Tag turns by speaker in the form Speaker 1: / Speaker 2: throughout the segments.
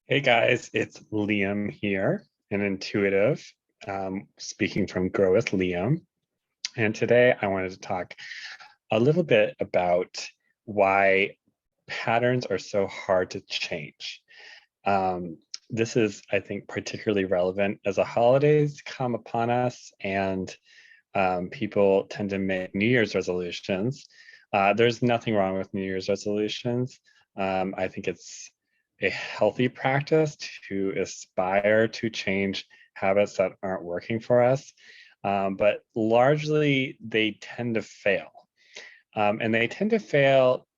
Speaker 1: Hey guys, it's Liam here, an intuitive, speaking from Grow with Liam. And today I wanted to talk a little bit about why patterns are so hard to change. Um, this is, I think, particularly relevant as the holidays come upon us and people tend to make New Year's resolutions. There's nothing wrong with New Year's resolutions. I think it's a healthy practice to aspire to change habits that aren't working for us. But largely, they tend to fail. And they tend to fail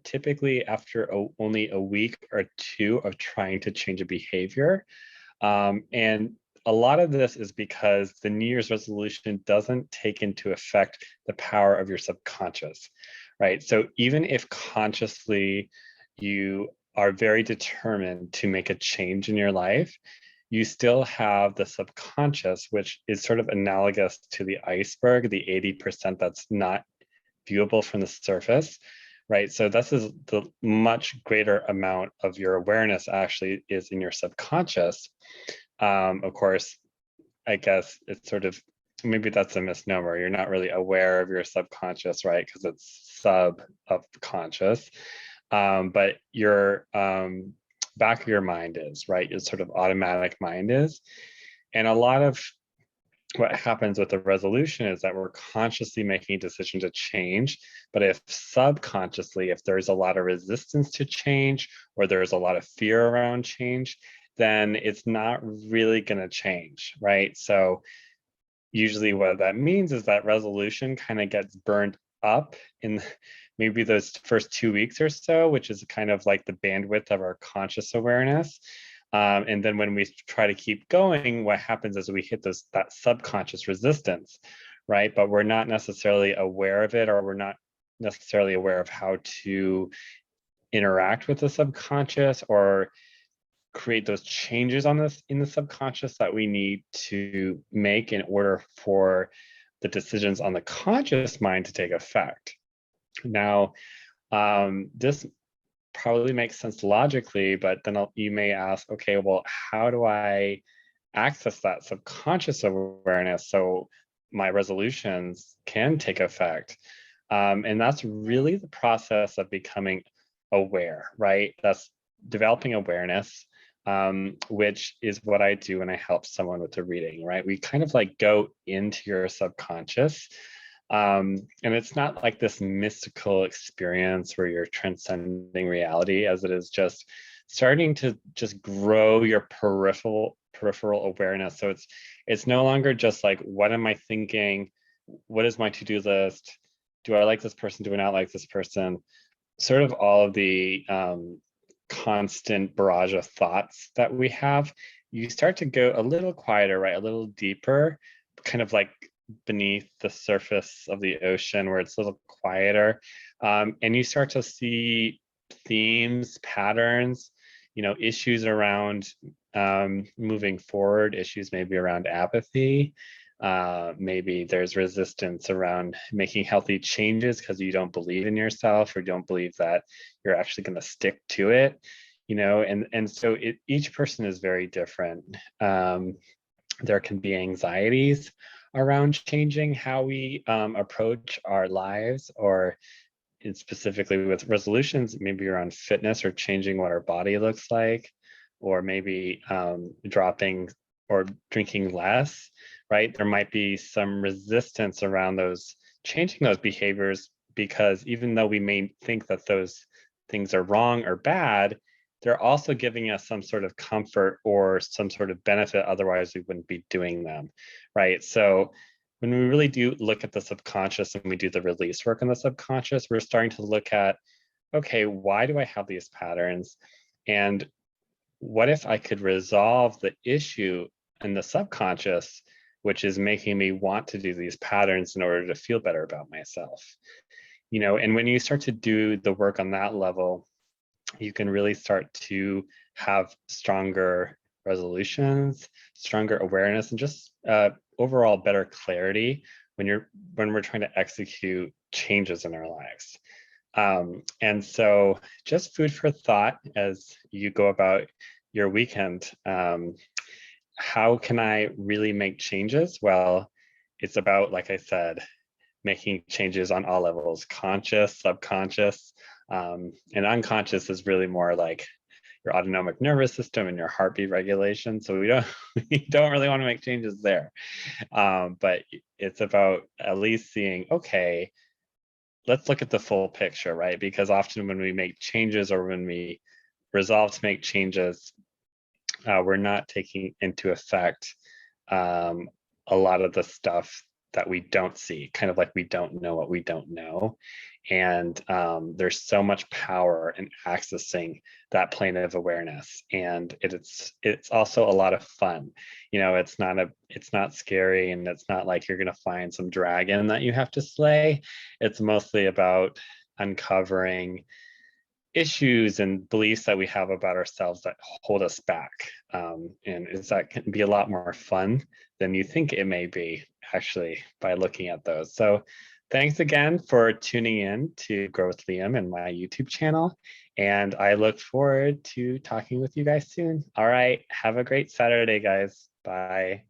Speaker 1: typically after only a week or two of trying to change a behavior. And a lot of this is because the New Year's resolution doesn't take into effect the power of your subconscious, right? So even if consciously you are very determined to make a change in your life, you still have the subconscious, which is sort of analogous to the iceberg, the 80% that's not viewable from the surface, right? So this is the much greater amount of your awareness actually is in your subconscious. Of course, I guess it's sort of, maybe that's a misnomer. You're not really aware of your subconscious, right? Because it's subconscious. But your back of your mind is, right? Your sort of automatic mind is. And a lot of what happens with the resolution is that we're consciously making a decision to change. But if subconsciously, if there's a lot of resistance to change or there's a lot of fear around change, then it's not really going to change, right? So usually what that means is that resolution kind of gets burned up in maybe those first 2 weeks or so, which is kind of like the bandwidth of our conscious awareness. And then when we try to keep going, what happens is we hit that subconscious resistance, right? But we're not necessarily aware of it, or we're not necessarily aware of how to interact with the subconscious or create those changes on this in the subconscious that we need to make in order for the decisions on the conscious mind to take effect. Now, this probably makes sense logically, but then you may ask, okay, well, how do I access that subconscious awareness so my resolutions can take effect? And that's really the process of becoming aware, right? That's developing awareness, which is what I do when I help someone with the reading, right? We kind of like go into your subconscious. And it's not like this mystical experience where you're transcending reality, as it is just starting to just grow your peripheral awareness. So it's no longer just like, what am I thinking? What is my to-do list? Do I like this person? Do I not like this person? Sort of all of the constant barrage of thoughts that we have. You start to go a little quieter, right? A little deeper, kind of like beneath the surface of the ocean where it's a little quieter. And you start to see themes, patterns, issues around moving forward, issues maybe around apathy. Maybe there's resistance around making healthy changes because you don't believe in yourself or don't believe that you're actually going to stick to it, and so each person is very different. There can be anxieties around changing how we approach our lives, or specifically with resolutions, maybe around fitness or changing what our body looks like, or maybe dropping or drinking less, right? There might be some resistance around those changing those behaviors, because even though we may think that those things are wrong or bad, they're also giving us some sort of comfort or some sort of benefit. Otherwise, we wouldn't be doing them, right? So when we really do look at the subconscious and we do the release work on the subconscious, we're starting to look at, okay, why do I have these patterns? And what if I could resolve the issue in the subconscious, which is making me want to do these patterns in order to feel better about myself? And when you start to do the work on that level, you can really start to have stronger resolutions, stronger awareness, and just overall better clarity when we're trying to execute changes in our lives. And so just food for thought as you go about your weekend. How can I really make changes? Well, it's about, like I said, making changes on all levels, conscious, subconscious, and unconscious is really more like your autonomic nervous system and your heartbeat regulation. So we don't we don't really want to make changes there. But it's about at least seeing, okay, let's look at the full picture, right? Because often when we make changes or when we resolve to make changes, we're not taking into effect a lot of the stuff that we don't see, kind of like we don't know what we don't know. And there's so much power in accessing that plane of awareness, and it's also a lot of fun. It's not scary, and it's not like you're going to find some dragon that you have to slay. It's mostly about uncovering issues and beliefs that we have about ourselves that hold us back. And that can be a lot more fun than you think it may be, actually, by looking at those. So thanks again for tuning in to Grow with Liam and my YouTube channel. And I look forward to talking with you guys soon. All right. Have a great Saturday, guys. Bye.